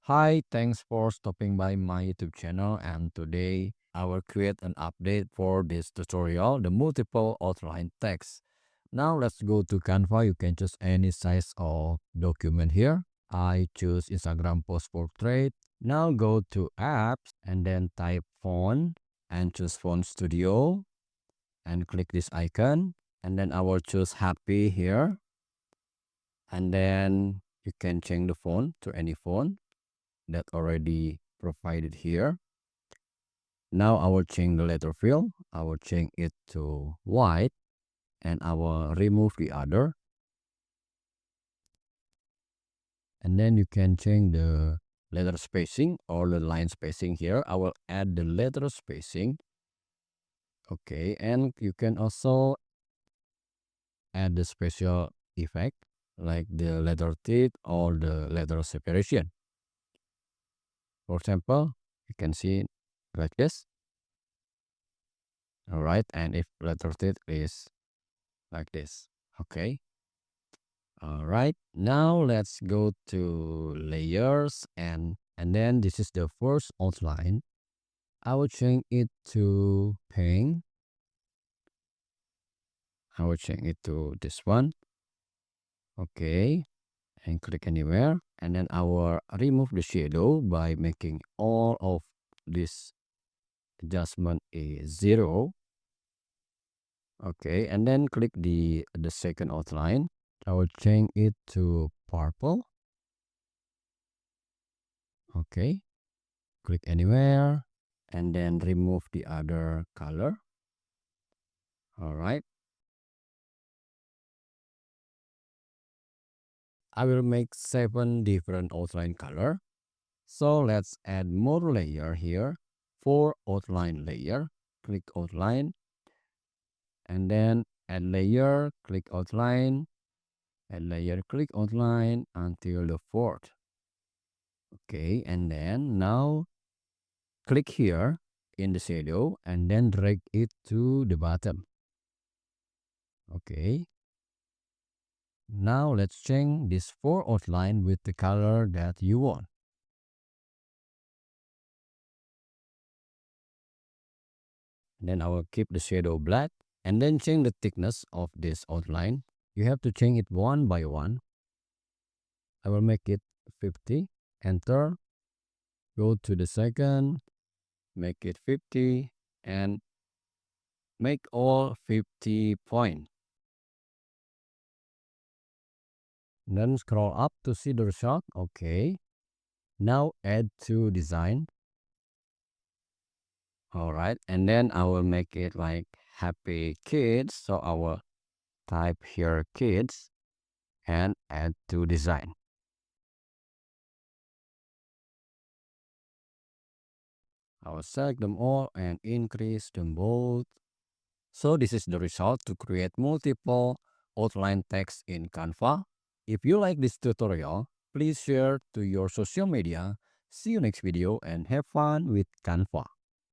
Hi, thanks for stopping by my YouTube channel, and today I will create an update for this tutorial, the multiple outline text. Now let's go to Canva. You can choose any size of document here. I choose Instagram post portrait. Now go to apps and then type font and choose font studio and click this icon, and then I will choose happy here, and then you can change the font to any font that already provided here. Now I will change the letter fill. I will change it to white, and I will remove the other. And then you can change the letter spacing or the line spacing here. I will add the letter spacing. Okay, and you can also add the special effect like the letter teeth or the letter separation. For example, you can see like this. All right, and if letter teeth is like this. Okay. All right. Now let's go to layers, and then this is the first outline. I will change it to pink. I will change it to this one. Okay. And click anywhere. And then I will remove the shadow by making all of this adjustment is 0. Okay. And then click the second outline. I will change it to purple. Okay. Click anywhere and then remove the other color. All right. I will make 7 different outline color. So let's add more layer here. 4 outline layer. Click outline and then add layer, click outline, add layer, click outline until the fourth. Okay, and then now click here in the shadow and then drag it to the bottom. Okay. Now let's change this 4 outline with the color that you want. Then I will keep the shadow black and then change the thickness of this outline. You have to change it one by one. I will make it 50. Enter. Go to the second. Make it 50 and make all 50 point. Then scroll up to see the result. Okay. Now add to design. All right. And then I will make it like happy kids. So I will type here kids and add to design. I will select them all and increase them both. So this is the result to create multiple outline text in Canva. If you like this tutorial, please share to your social media. See you next video and have fun with Canva.